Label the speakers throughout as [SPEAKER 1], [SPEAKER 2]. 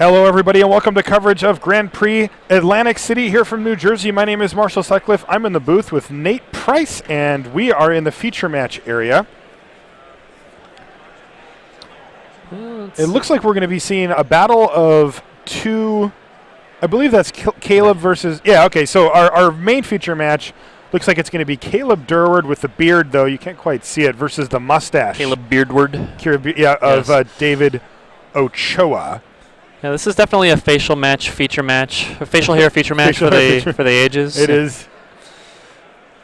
[SPEAKER 1] Hello, everybody, and welcome to coverage of Grand Prix Atlantic City here from New Jersey. My name is Marshall Sutcliffe. I'm in the booth with Nate Price, and we are in the feature match area. It looks like we're going to be seeing a battle of two. I believe that's Caleb versus. Yeah, okay, so our main feature match looks like it's going to be Caleb Durward with the beard, though. You can't quite see it, versus the mustache.
[SPEAKER 2] Caleb Beardward.
[SPEAKER 1] Of David Ochoa.
[SPEAKER 2] Yeah, this is definitely a facial match, feature match, a facial hair feature match for the ages.
[SPEAKER 1] It is.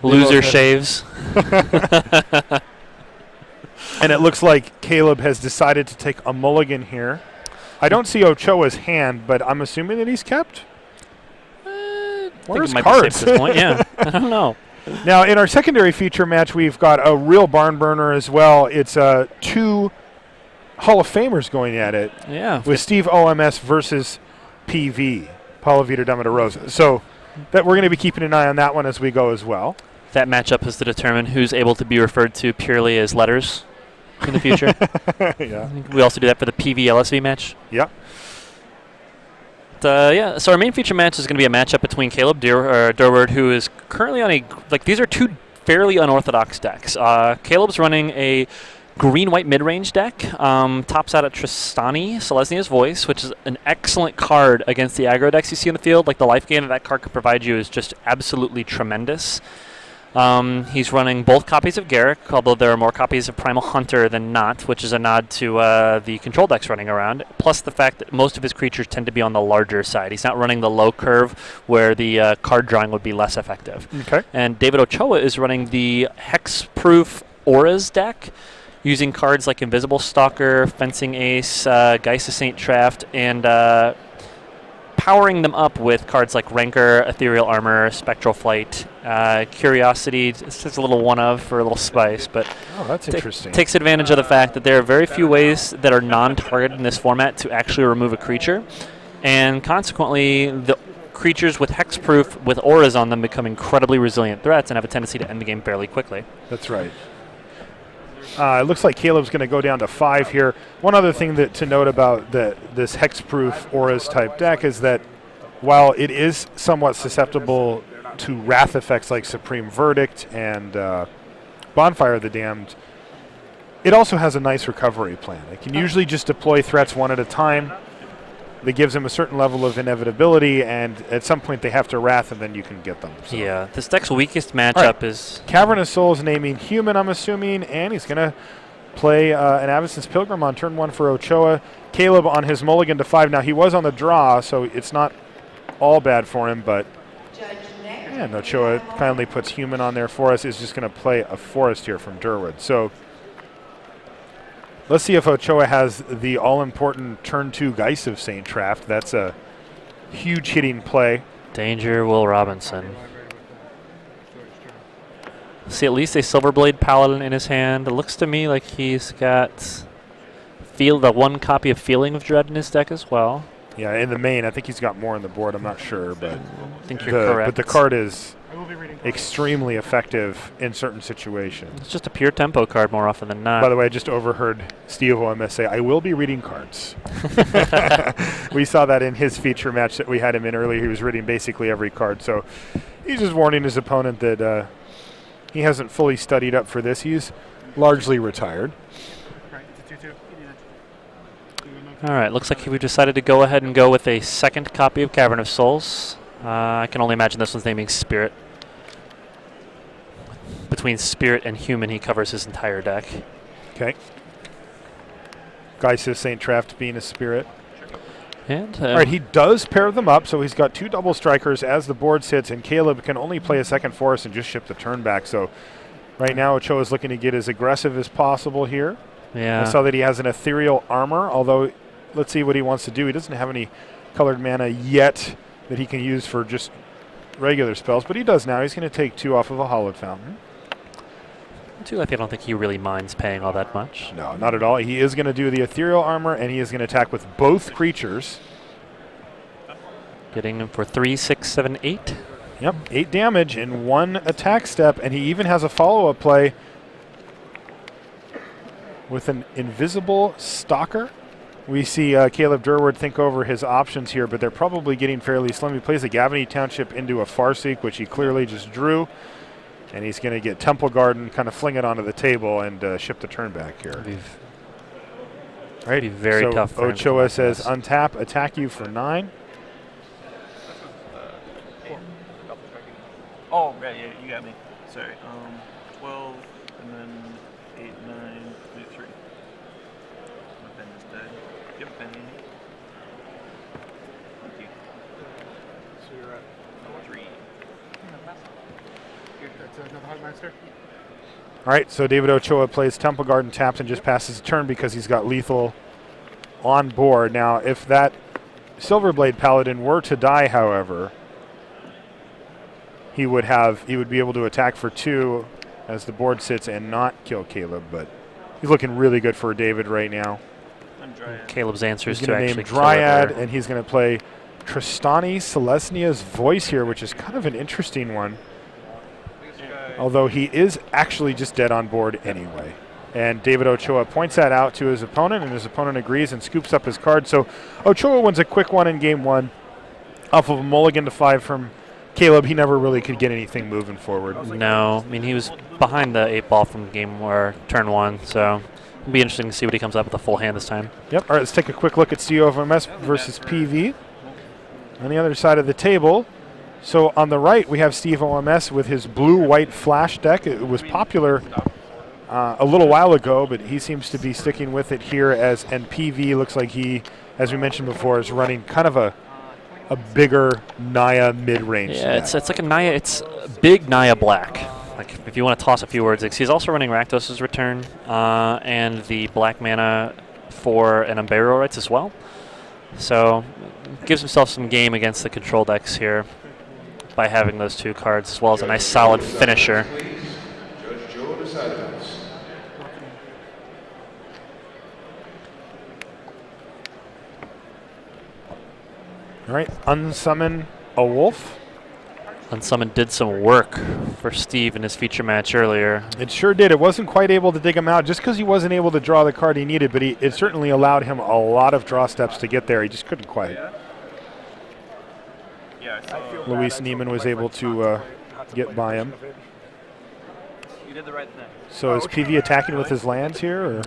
[SPEAKER 2] Loser shaves.
[SPEAKER 1] And it looks like Caleb has decided to take a mulligan here. I don't see Ochoa's hand, but I'm assuming that he's kept. Where's cards?
[SPEAKER 2] At this point. Yeah, I don't know.
[SPEAKER 1] Now, in our secondary feature match, we've got a real barn burner as well. It's two Hall of Famers going at it.
[SPEAKER 2] Yeah.
[SPEAKER 1] With Steve OMS versus PV, Paulo Vitor Dama Rosa. So that we're going to be keeping an eye on that one as we go as well.
[SPEAKER 2] That matchup is to determine who's able to be referred to purely as letters in the future.
[SPEAKER 1] Yeah.
[SPEAKER 2] We also do that for the PV LSV match.
[SPEAKER 1] Yep.
[SPEAKER 2] So our main feature match is going to be a matchup between Caleb Durward, who is currently on these are two fairly unorthodox decks. Caleb's running a green-white mid-range deck, tops out at Tristani, Selesnya's Voice, which is an excellent card against the aggro decks you see in the field. Like, the life gain that card could provide you is just absolutely tremendous. He's running both copies of Garruk, although there are more copies of Primal Hunter than not, which is a nod to the control decks running around, plus the fact that most of his creatures tend to be on the larger side. He's not running the low curve where the card drawing would be less effective.
[SPEAKER 1] Okay. And
[SPEAKER 2] David Ochoa is running the Hexproof Auras deck, using cards like Invisible Stalker, Fencing Ace, Geist of St. Traft, and powering them up with cards like Rancor, Ethereal Armor, Spectral Flight, Curiosity. This is a little one-of for a little spice, but
[SPEAKER 1] that's interesting.
[SPEAKER 2] Takes advantage of the fact that there are very few ways that are non-targeted in this format to actually remove a creature, and consequently the creatures with hexproof with auras on them become incredibly resilient threats and have a tendency to end the game fairly quickly.
[SPEAKER 1] That's right. It looks like Caleb's going to go down to 5 here. One other thing to note about this hexproof auras type deck is that while it is somewhat susceptible to wrath effects like Supreme Verdict and Bonfire of the Damned, it also has a nice recovery plan. It can usually just deploy threats one at a time. That gives them a certain level of inevitability, and at some point they have to wrath, and then you can get them. So.
[SPEAKER 2] Yeah, this deck's weakest matchup is...
[SPEAKER 1] Cavernous Souls naming human, I'm assuming, and he's going to play an Avacyn's Pilgrim on turn 1 for Ochoa. Caleb on his mulligan to 5. Now, he was on the draw, so it's not all bad for him, but... And Ochoa kindly puts human on there for us. Is just going to play a forest here from Durward. So... Let's see if Ochoa has the all-important turn 2 Geist of St. Traft. That's a huge hitting play.
[SPEAKER 2] Danger, Will Robinson. See at least a Silverblade Paladin in his hand. It looks to me like he's got the one copy of Feeling of Dread in his deck as well.
[SPEAKER 1] Yeah, in the main. I think he's got more on the board. I'm not sure, but
[SPEAKER 2] I think you're correct.
[SPEAKER 1] But the card is extremely effective in certain situations.
[SPEAKER 2] It's just a pure tempo card more often than not.
[SPEAKER 1] By the way, I just overheard Steve OMS say, I will be reading cards. We saw that in his feature match that we had him in earlier. He was reading basically every card. So he's just warning his opponent that he hasn't fully studied up for this. He's largely retired.
[SPEAKER 2] All right, looks like we decided to go ahead and go with a second copy of Cavern of Souls. I can only imagine this one's naming Spirit. Between Spirit and Human, he covers his entire deck.
[SPEAKER 1] Okay. Geist of St. Traft being a Spirit.
[SPEAKER 2] And
[SPEAKER 1] all right, he does pair them up, so he's got 2 double strikers as the board sits, and Caleb can only play a second forest and just ship the turn back. So right now, Ochoa is looking to get as aggressive as possible here.
[SPEAKER 2] Yeah.
[SPEAKER 1] I saw that he has an Ethereal Armor, although let's see what he wants to do. He doesn't have any colored mana yet that he can use for just regular spells, but he does now. He's going to take 2 off of a Hallowed Fountain.
[SPEAKER 2] I don't think he really minds paying all that much.
[SPEAKER 1] No, not at all. He is going to do the Ethereal Armor, and he is going to attack with both creatures.
[SPEAKER 2] Getting him for 3, 6, 7, 8.
[SPEAKER 1] Yep, 8 damage in 1 attack step, and he even has a follow-up play with an Invisible Stalker. We see Caleb Durward think over his options here, but they're probably getting fairly slim. He plays a Gavany Township into a Farseek, which he clearly just drew. And he's going to get Temple Garden, kind of fling it onto the table and ship the turn back here.
[SPEAKER 2] Right, be very
[SPEAKER 1] so
[SPEAKER 2] tough. For
[SPEAKER 1] Ochoa
[SPEAKER 2] him
[SPEAKER 1] says untap, attack you for 9.
[SPEAKER 3] Oh, right, yeah, you got me. Sorry. 12, and then 8, 9, 3. My pen is dead. Do you have a pen handy? Thank you.
[SPEAKER 4] So you're at
[SPEAKER 3] 3.
[SPEAKER 4] that's another Hunt Master.
[SPEAKER 1] All right, so David Ochoa plays Temple Garden, taps, and just passes a turn because he's got lethal on board. Now, if that Silverblade Paladin were to die, however, he would be able to attack for 2 as the board sits and not kill Caleb, but he's looking really good for David right now.
[SPEAKER 3] I'm Dryad.
[SPEAKER 2] Caleb's answer is
[SPEAKER 1] He's
[SPEAKER 2] to
[SPEAKER 1] going to
[SPEAKER 2] actually
[SPEAKER 1] name Dryad,
[SPEAKER 2] kill it.
[SPEAKER 1] and he's going to play Tristani Celesnia's Voice here, which is kind of an interesting one. Although he is actually just dead on board anyway. And David Ochoa points that out to his opponent, and his opponent agrees and scoops up his card. So Ochoa wins a quick one in game 1 off of a mulligan to 5 from Caleb. He never really could get anything moving forward.
[SPEAKER 2] No, I mean, he was behind the 8 ball from game or turn 1, so it'll be interesting to see what he comes up with a full hand this time.
[SPEAKER 1] Yep. All right, let's take a quick look at COMS versus PV. On the other side of the table, so on the right, we have Steve OMS with his blue-white flash deck. It was popular a little while ago, but he seems to be sticking with it here and PV looks like he, as we mentioned before, is running kind of a bigger Naya mid-range.
[SPEAKER 2] Yeah, it's like a Naya. It's a big Naya black. Like if you want to toss a few words, he's also running Rakdos' Return and the black mana for an Unburial Rites as well. So gives himself some game against the control decks here by having those 2 cards, as well as a nice solid finisher.
[SPEAKER 1] All right, unsummon a wolf.
[SPEAKER 2] Unsummon did some work for Steve in his feature match earlier.
[SPEAKER 1] It sure did. It wasn't quite able to dig him out just because he wasn't able to draw the card he needed, but it certainly allowed him a lot of draw steps to get there. He just couldn't quite.
[SPEAKER 3] Yeah, I saw.
[SPEAKER 1] Luis Neiman was able to get by him.
[SPEAKER 3] You did the right thing.
[SPEAKER 1] So is PV attacking with his lands here? Or?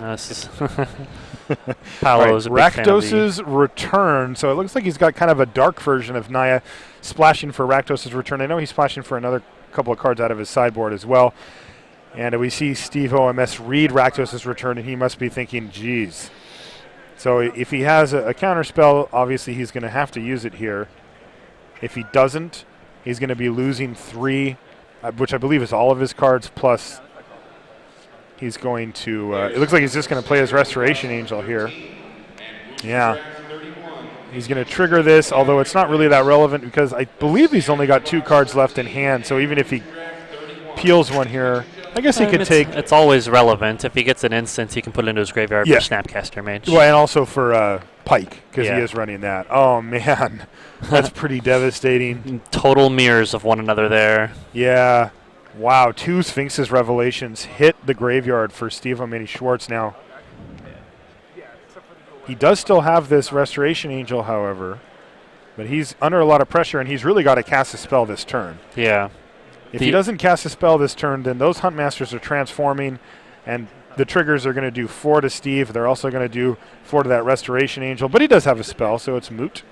[SPEAKER 2] Paolo's a big fan of the
[SPEAKER 1] Rakdos' Return. So it looks like he's got kind of a dark version of Naya splashing for Rakdos' Return. I know he's splashing for another couple of cards out of his sideboard as well. And we see Steve OMS read Rakdos' Return, and he must be thinking, geez. So if he has a counter spell, obviously he's going to have to use it here. If he doesn't, he's going to be losing 3, which I believe is all of his cards, plus he's going to, it looks like he's just going to play his Restoration Angel here. Yeah. He's going to trigger this, although it's not really that relevant because I believe he's only got 2 cards left in hand. So even if he peels one here, I guess he could take.
[SPEAKER 2] It's always relevant. If he gets an instance, he can put it into his graveyard for Snapcaster Mage.
[SPEAKER 1] Well, and also for Pike, because
[SPEAKER 2] Yeah.
[SPEAKER 1] he is running that. Oh, man. That's pretty devastating.
[SPEAKER 2] Total mirrors of one another there.
[SPEAKER 1] Yeah. Wow, 2 Sphinx's Revelations hit the graveyard for Steve O'Many Schwartz now. He does still have this Restoration Angel, however, but he's under a lot of pressure, and he's really got to cast a spell this turn.
[SPEAKER 2] Yeah.
[SPEAKER 1] If he doesn't cast a spell this turn, then those Huntmasters are transforming, and the triggers are going to do 4 to Steve. They're also going to do 4 to that Restoration Angel, but he does have a spell, so it's moot.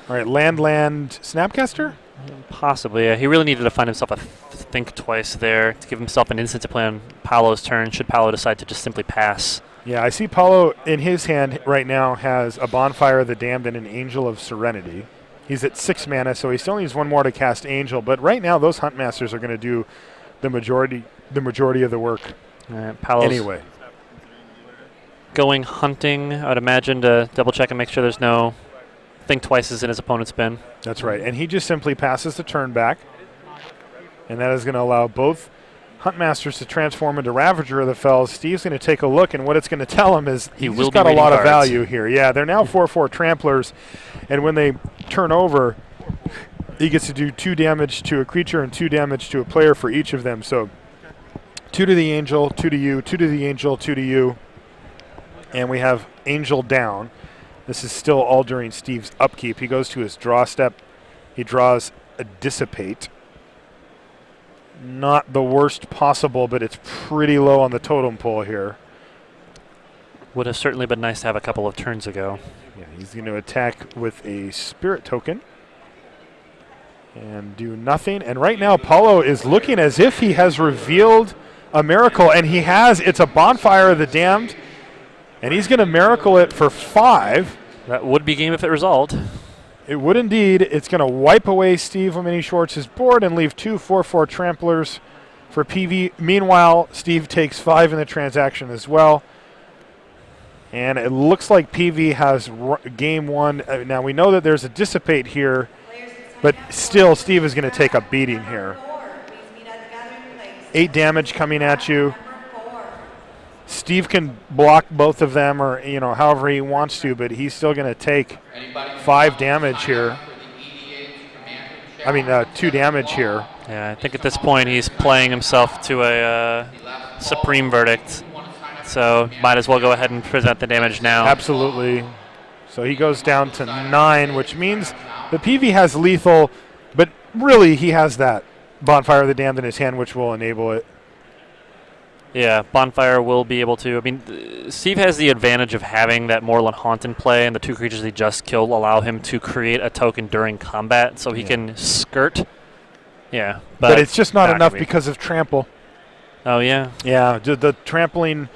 [SPEAKER 1] All right, land, Snapcaster?
[SPEAKER 2] Possibly. Yeah. He really needed to find himself a think twice there to give himself an instant to play on Paolo's turn, should Paolo decide to just simply pass.
[SPEAKER 1] Yeah, I see Paolo in his hand right now has a Bonfire of the Damned and an Angel of Serenity. He's at 6 mana, so he still needs 1 more to cast Angel. But right now, those Huntmasters are going to do the majority of the work.
[SPEAKER 2] Paolo's
[SPEAKER 1] anyway,
[SPEAKER 2] going hunting, I'd imagine, to double check and make sure there's no think twices in his opponent's bin.
[SPEAKER 1] that's right. And he just simply passes the turn back, and that is going to allow both Huntmasters to transform into Ravager of the Fells. Steve's going to take a look, and what it's going to tell him is he's
[SPEAKER 2] will
[SPEAKER 1] just
[SPEAKER 2] be
[SPEAKER 1] got a
[SPEAKER 2] reading
[SPEAKER 1] lot of
[SPEAKER 2] cards.
[SPEAKER 1] value here. Yeah, they're now 4/4 Tramplers, and when they turn over, he gets to do 2 damage to a creature and 2 damage to a player for each of them. So 2 to the Angel, 2 to you, 2 to the Angel, 2 to you. And we have Angel down. This is still all during Steve's upkeep. He goes to his draw step. He draws a Dissipate. Not the worst possible, but it's pretty low on the totem pole here.
[SPEAKER 2] Would have certainly been nice to have a couple of turns ago.
[SPEAKER 1] Yeah, he's going to attack with a Spirit Token and do nothing. And right now, Paulo is looking as if he has revealed a miracle, and he has. It's a Bonfire of the Damned, and he's going to miracle it for 5.
[SPEAKER 2] That would be game if it resolved.
[SPEAKER 1] It would indeed. It's going to wipe away Steve Mini Schwartz's board and leave 2 4/4 tramplers for PV. Meanwhile, Steve takes 5 in the transaction as well. And it looks like PV has game 1. Now, we know that there's a Dissipate here, but still, Steve is going to take a beating here. 8 damage coming at you. Steve can block both of them, or however he wants to, but he's still going to take 5 damage here. 2 damage here.
[SPEAKER 2] Yeah, I think at this point he's playing himself to a supreme verdict. So might as well go ahead and present the damage now.
[SPEAKER 1] Absolutely. So he goes down to 9, which means the PV has lethal, but really he has that Bonfire of the Damned in his hand, which will enable it.
[SPEAKER 2] Yeah, Bonfire will be able to. Steve has the advantage of having that Moorland Haunt in play, and the 2 creatures he just killed allow him to create a token during combat, so he can skirt. Yeah,
[SPEAKER 1] but it's just not enough
[SPEAKER 2] gonna be.
[SPEAKER 1] because of trample.
[SPEAKER 2] Oh, yeah?
[SPEAKER 1] Yeah, the trampling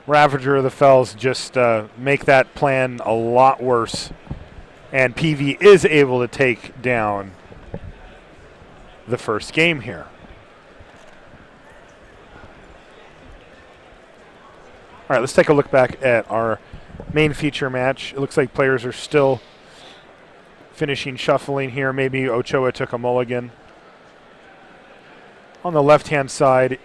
[SPEAKER 1] Ravager of the Fells just make that plan a lot worse. And PV is able to take down the first game here. All right, let's take a look back at our main feature match. It looks like players are still finishing shuffling here. Maybe Ochoa took a mulligan. On the left-hand side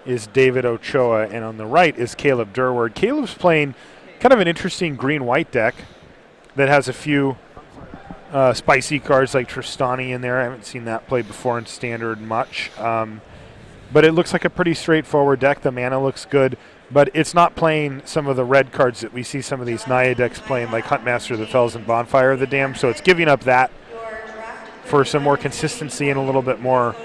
[SPEAKER 1] is David Ochoa, and on the right is Caleb Durward. Caleb's playing kind of an interesting green-white deck that has a few spicy cards like Tristani in there. I haven't seen that played before in Standard much. But it looks like a pretty straightforward deck. The mana looks good, but it's not playing some of the red cards that we see some of these Naya decks playing, like Huntmaster of the Fells and Bonfire of the Damned. So it's giving up that for some more consistency and a little bit more,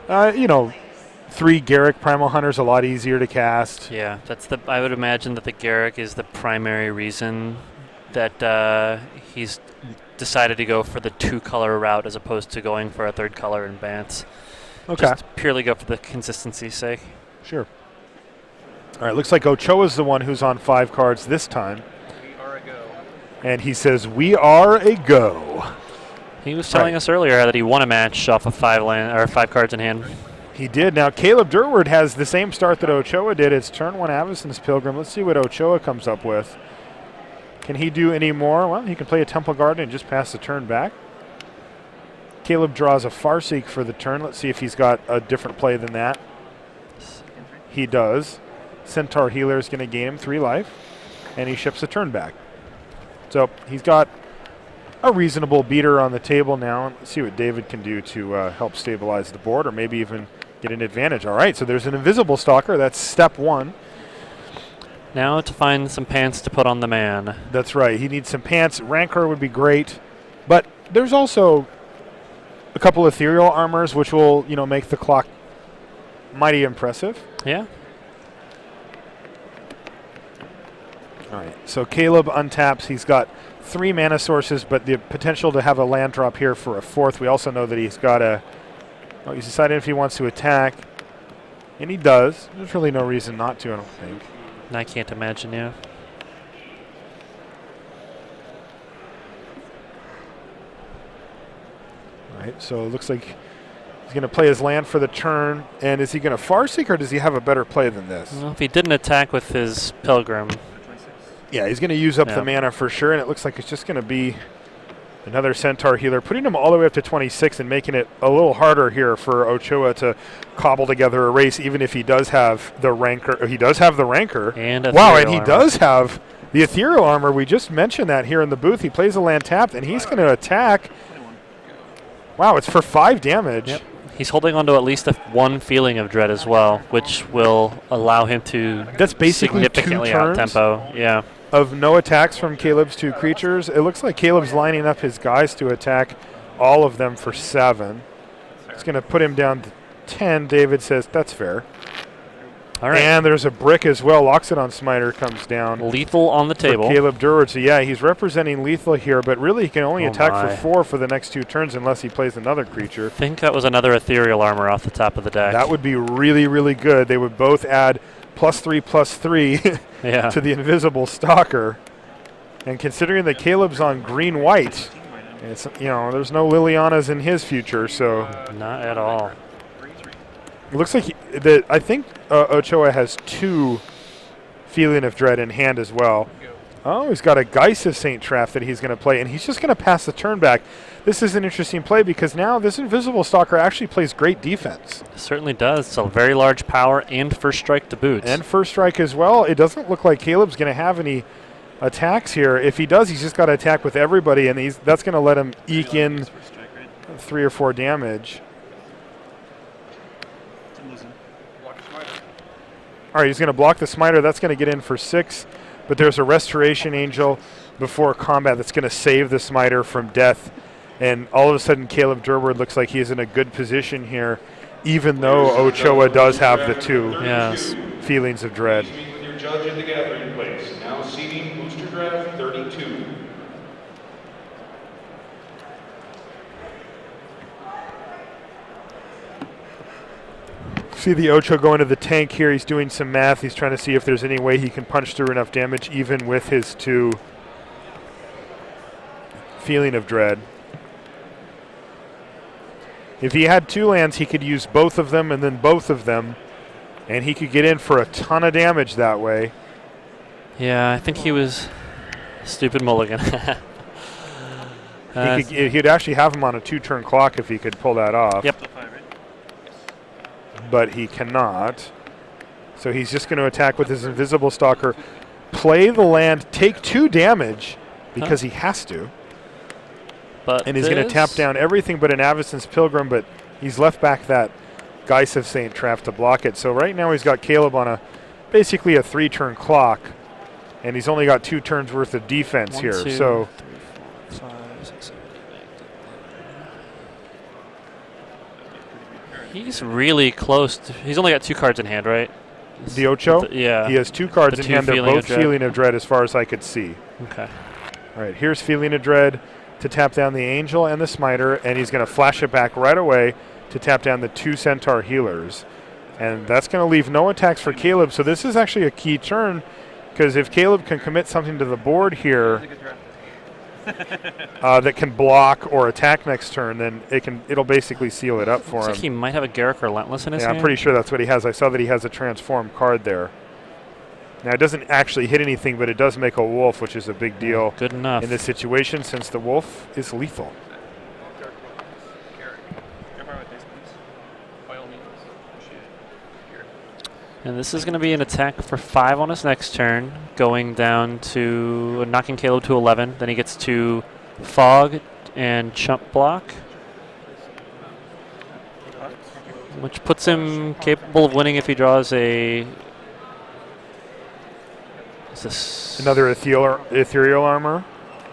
[SPEAKER 1] 3 Garruk Primal Hunters, a lot easier to cast.
[SPEAKER 2] Yeah, I would imagine that the Garruk is the primary reason that he's decided to go for the 2-color route as opposed to going for a 3rd color in Bance.
[SPEAKER 1] Okay.
[SPEAKER 2] Just purely go for the consistency's sake.
[SPEAKER 1] Sure. All right, looks like Ochoa's the one who's on 5 cards this time.
[SPEAKER 3] We are a go.
[SPEAKER 1] And he says, "We are a go."
[SPEAKER 2] He was telling us earlier that he won a match off of 5 cards in hand.
[SPEAKER 1] He did. Now, Caleb Durward has the same start that Ochoa did. It's turn 1 Avacyn's Pilgrim. Let's see what Ochoa comes up with. Can he do any more? Well, he can play a Temple Garden and just pass the turn back. Caleb draws a Farseek for the turn. Let's see if he's got a different play than that. He does. Centaur Healer is going to gain him 3 life, and he ships a turn back. So he's got a reasonable beater on the table now. Let's see what David can do to help stabilize the board, or maybe even get an advantage. All right, so there's an Invisible Stalker. That's step 1.
[SPEAKER 2] Now to find some pants to put on the man.
[SPEAKER 1] That's right. He needs some pants. Rancor would be great, but there's also a couple ethereal armors, which will, make the clock mighty impressive.
[SPEAKER 2] Yeah.
[SPEAKER 1] All right. So Caleb untaps. He's got 3 mana sources, but the potential to have a land drop here for a 4th. We also know that he's got he's decided if he wants to attack, and he does. There's really no reason not to, I don't think.
[SPEAKER 2] I can't imagine, yeah.
[SPEAKER 1] All right. So it looks like he's going to play his land for the turn. And is he going to Farseek, or does he have a better play than this?
[SPEAKER 2] Well, if he didn't attack with his Pilgrim,
[SPEAKER 1] Yeah, he's going to use up
[SPEAKER 2] Yeah.
[SPEAKER 1] the mana for sure, and it looks like it's just going to be another Centaur Healer, putting him all the way up to 26 and making it a little harder here for Ochoa to cobble together a race, even if he does have the Rancor. He does have the Rancor.
[SPEAKER 2] and
[SPEAKER 1] Wow, and
[SPEAKER 2] Ethereal
[SPEAKER 1] he
[SPEAKER 2] Armor.
[SPEAKER 1] does have the Ethereal Armor. We just mentioned that here in the booth. He plays a land tapped, and he's going to attack.
[SPEAKER 3] 21.
[SPEAKER 1] Wow, it's for 5 damage.
[SPEAKER 2] Yep. He's holding on to at least one feeling of dread as well, which will allow him to
[SPEAKER 1] That's basically 2
[SPEAKER 2] significantly
[SPEAKER 1] turns
[SPEAKER 2] out-tempo. Yeah.
[SPEAKER 1] of no attacks from Caleb's 2 creatures. It looks like Caleb's lining up his guys to attack all of them for 7. It's going to put him down to 10. David says that's fair.
[SPEAKER 2] All right.
[SPEAKER 1] And there's a brick as well. Loxodon Smiter comes down
[SPEAKER 2] Lethal on the
[SPEAKER 1] for
[SPEAKER 2] table.
[SPEAKER 1] Caleb Durward. So yeah, he's representing lethal here, but really he can only
[SPEAKER 2] Oh
[SPEAKER 1] attack
[SPEAKER 2] my.
[SPEAKER 1] for 4 for the next 2 turns unless he plays another creature.
[SPEAKER 2] I think that was another ethereal armor off the top of the deck.
[SPEAKER 1] That would be really, really good. They would both add +3/+3
[SPEAKER 2] yeah.
[SPEAKER 1] to the Invisible Stalker. And considering that Caleb's on green-white, it's, you know, there's no Lilianas in his future, so
[SPEAKER 2] Not at all.
[SPEAKER 1] it looks like I think Ochoa has 2 Feeling of Dread in hand as well. Oh, he's got a Geist of St. Traff that he's going to play, and he's just going to pass the turn back. This is an interesting play because now this Invisible Stalker actually plays great defense.
[SPEAKER 2] Certainly does. It's a very large power and first strike to boot.
[SPEAKER 1] And first strike as well. It doesn't look like Caleb's going to have any attacks here. If he does, he's just got to attack with everybody, and that's going to let him eke in 3 or 4 damage. All right, he's going to block the Smiter. That's going to get in for 6, but there's a Restoration Angel before combat that's going to save the Smiter from death. And all of a sudden, Caleb Durward looks like he's in a good position here, even though Ochoa does have the 2
[SPEAKER 2] Yes.
[SPEAKER 1] Feelings of Dread.
[SPEAKER 5] Please meet with your judge in the gathering place. Now seating booster draft 32.
[SPEAKER 1] See the Ocho go into the tank here. He's doing some math. He's trying to see if there's any way he can punch through enough damage, even with his 2 Feeling of Dread. If he had 2 lands, he could use both of them and then both of them, and he could get in for a ton of damage that way.
[SPEAKER 2] Yeah, I think he was stupid mulligan.
[SPEAKER 1] He'd actually have him on a 2-turn clock if he could pull that off.
[SPEAKER 2] Yep.
[SPEAKER 1] But he cannot. So he's just going to attack with his Invisible Stalker, play the land, take 2 damage because he has to.
[SPEAKER 2] But
[SPEAKER 1] And he's going to tap down everything but an Avacyn's Pilgrim, but he's left back that Geist of St. Traff to block it. So right now he's got Caleb on basically a 3-turn clock, and he's only got 2 turns worth of defense here. So
[SPEAKER 2] 3, 4, 5, 6, 7, 8. He's really close. He's only got 2 cards in hand, right?
[SPEAKER 1] the Ocho,
[SPEAKER 2] Yeah.
[SPEAKER 1] he has 2 cards
[SPEAKER 2] The
[SPEAKER 1] in
[SPEAKER 2] 2
[SPEAKER 1] hand. They're
[SPEAKER 2] Feeling of
[SPEAKER 1] both
[SPEAKER 2] Dread.
[SPEAKER 1] Feeling of Dread as far as I could see.
[SPEAKER 2] Okay.
[SPEAKER 1] All right, here's Feeling of Dread to tap down the Angel and the Smiter, and he's going to flash it back right away to tap down the 2 Centaur Healers. And that's going to leave no attacks for Caleb. So this is actually a key turn, because if Caleb can commit something to the board here that can block or attack next turn, then it'll basically seal it up for
[SPEAKER 2] Looks
[SPEAKER 1] him.
[SPEAKER 2] like he might have a Garruk Relentless in his
[SPEAKER 1] Yeah,
[SPEAKER 2] hand.
[SPEAKER 1] I'm pretty sure that's what he has. I saw that he has a transform card there. Now, it doesn't actually hit anything, but it does make a wolf, which is a big deal
[SPEAKER 2] Good enough.
[SPEAKER 1] in this situation since the wolf is lethal.
[SPEAKER 2] And this is going to be an attack for 5 on his next turn, going down to knocking Caleb to 11. Then he gets to Fog and Chump Block, which puts him capable of winning if he draws a. Is this
[SPEAKER 1] Another ethereal armor.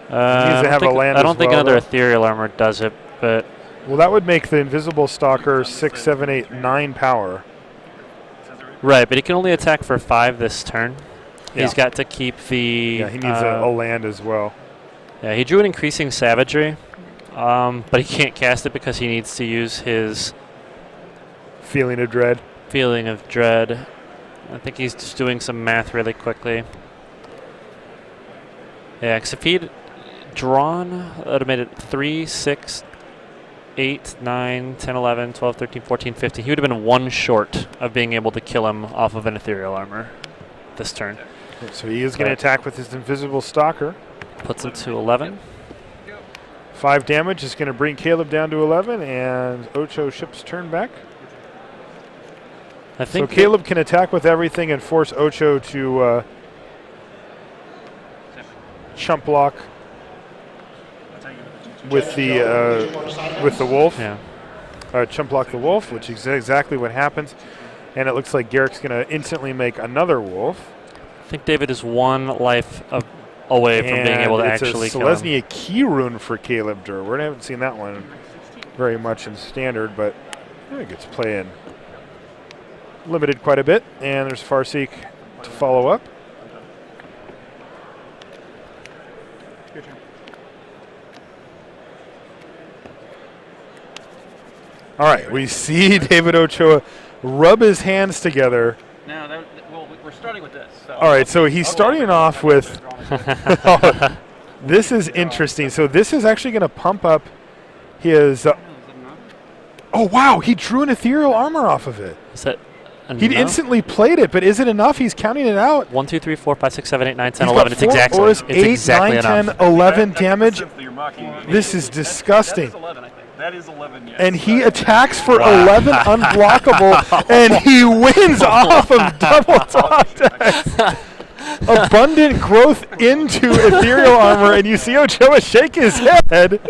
[SPEAKER 2] I
[SPEAKER 1] needs to
[SPEAKER 2] don't
[SPEAKER 1] have a
[SPEAKER 2] think-
[SPEAKER 1] land
[SPEAKER 2] I
[SPEAKER 1] as
[SPEAKER 2] don't think
[SPEAKER 1] well,
[SPEAKER 2] another
[SPEAKER 1] though.
[SPEAKER 2] ethereal armor does it, but
[SPEAKER 1] Well, that would make the Invisible Stalker 6, 7, 8, 9 power.
[SPEAKER 2] right. But he can only attack for 5 this turn.
[SPEAKER 1] Yeah.
[SPEAKER 2] He's got to keep the.
[SPEAKER 1] Yeah, he needs a land as well.
[SPEAKER 2] Yeah, he drew an increasing savagery, but he can't cast it because he needs to use his
[SPEAKER 1] Feeling of Dread.
[SPEAKER 2] Feeling of Dread. I think he's just doing some math really quickly. Yeah, because if he'd drawn, that would have made it 3, 6, 8, 9, 10, 11, 12, 13, 14, 15. He would have been 1 short of being able to kill him off of an ethereal armor this turn.
[SPEAKER 1] So he is going to attack with his Invisible Stalker.
[SPEAKER 2] Puts him to 11.
[SPEAKER 1] 5 damage is going to bring Caleb down to 11, and Ocho ships turn back.
[SPEAKER 2] I
[SPEAKER 1] So
[SPEAKER 2] think
[SPEAKER 1] Caleb can attack with everything and force Ocho to chump block with the wolf.
[SPEAKER 2] Yeah.
[SPEAKER 1] chump block the wolf, which is exactly what happens. And it looks like Garrick's going to instantly make another wolf.
[SPEAKER 2] I think David is 1 life away from being able to actually
[SPEAKER 1] it's
[SPEAKER 2] kill him.
[SPEAKER 1] Selesnya key rune for Caleb Durward. I haven't seen that one very much in standard, but I think it's playing limited quite a bit. And there's Farseek to follow up.
[SPEAKER 4] Your turn.
[SPEAKER 1] All right, we see David Ochoa rub his hands together.
[SPEAKER 6] No, well, we're starting with this. So.
[SPEAKER 1] All right, so he's starting off with this is interesting. So this is actually going to pump up his. Oh wow, he drew an ethereal armor off of it.
[SPEAKER 2] Is that
[SPEAKER 1] He
[SPEAKER 2] enough?
[SPEAKER 1] instantly played it, but is it enough? He's counting it out.
[SPEAKER 2] 1, 2, 3, 4, 5, 6, 7, 8, 9, 10,
[SPEAKER 1] He's
[SPEAKER 2] 11.
[SPEAKER 1] got
[SPEAKER 2] It's
[SPEAKER 1] 4
[SPEAKER 2] exactly.
[SPEAKER 1] auras,
[SPEAKER 2] It's
[SPEAKER 1] 8,
[SPEAKER 2] exactly
[SPEAKER 1] 9, 10,
[SPEAKER 2] enough.
[SPEAKER 1] 11 damage.
[SPEAKER 3] That you're mocking me.
[SPEAKER 1] This is disgusting.
[SPEAKER 6] That is 11, I think.
[SPEAKER 3] That is 11, yes.
[SPEAKER 1] And he attacks for
[SPEAKER 2] Wow.
[SPEAKER 1] 11 unblockable, and he wins off of double top deck. Abundant growth into ethereal armor, and you see Ochoa shake his head.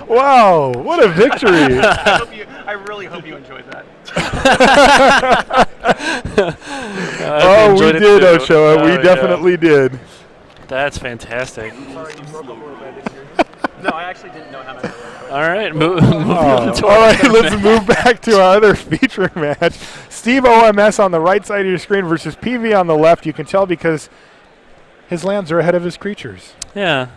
[SPEAKER 1] Wow, what a victory.
[SPEAKER 6] I really hope you enjoyed that.
[SPEAKER 1] Oh, we
[SPEAKER 2] enjoyed it
[SPEAKER 1] did,
[SPEAKER 2] too.
[SPEAKER 1] Ochoa.
[SPEAKER 2] Oh,
[SPEAKER 1] We
[SPEAKER 2] yeah.
[SPEAKER 1] definitely did.
[SPEAKER 2] That's fantastic.
[SPEAKER 6] No, I actually didn't know how much.
[SPEAKER 2] All right, moving on to
[SPEAKER 1] All
[SPEAKER 2] our
[SPEAKER 1] right, let's move back to our other featuring match. Steve OMS on the right side of your screen versus PV on the left. You can tell because his lands are ahead of his creatures.
[SPEAKER 2] Yeah.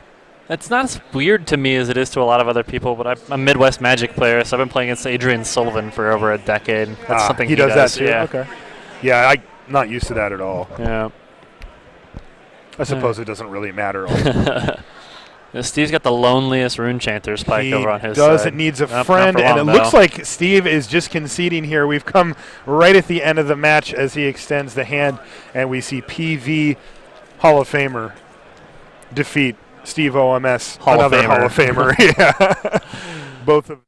[SPEAKER 2] It's not as weird to me as it is to a lot of other people, but I'm a Midwest Magic player, so I've been playing against Adrian Sullivan for over a decade. That's something
[SPEAKER 1] he does that too.
[SPEAKER 2] Yeah.
[SPEAKER 1] Okay. Yeah, I'm not used to that at all.
[SPEAKER 2] Yeah.
[SPEAKER 1] I suppose it doesn't really matter.
[SPEAKER 2] Yeah, Steve's got the loneliest rune chanter spike
[SPEAKER 1] He
[SPEAKER 2] over on his
[SPEAKER 1] does.
[SPEAKER 2] side.
[SPEAKER 1] It needs a
[SPEAKER 2] Not
[SPEAKER 1] friend,
[SPEAKER 2] for
[SPEAKER 1] and
[SPEAKER 2] long,
[SPEAKER 1] it looks like Steve is just conceding here. We've come right at the end of the match as he extends the hand, and we see PV Hall of Famer defeat Steve OMS,
[SPEAKER 2] Hall of
[SPEAKER 1] another
[SPEAKER 2] Famer.
[SPEAKER 1] Hall of Famer. Yeah, both of.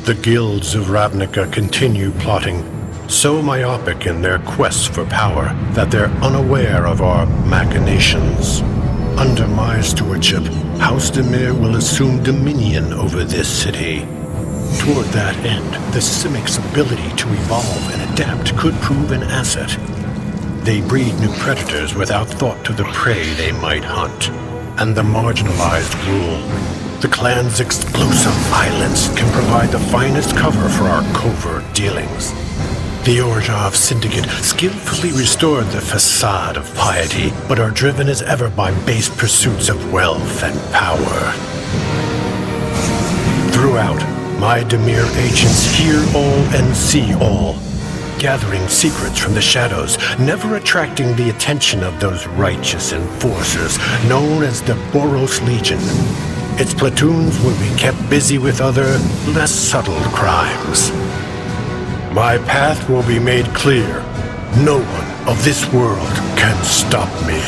[SPEAKER 7] The guilds of Ravnica continue plotting, so myopic in their quest for power that they're unaware of our machinations. Under my stewardship, House Demir will assume dominion over this city. Toward that end, the Simics' ability to evolve and adapt could prove an asset. They breed new predators without thought to the prey they might hunt, and the marginalized rule. The clan's explosive violence can provide the finest cover for our covert dealings. The Orzhov Syndicate skillfully restored the facade of piety, but are driven as ever by base pursuits of wealth and power. Throughout, my Demir agents hear all and see all, gathering secrets from the shadows, never attracting the attention of those righteous enforcers known as the Boros Legion. Its platoons will be kept busy with other, less subtle crimes. My path will be made clear. No one of this world can stop me.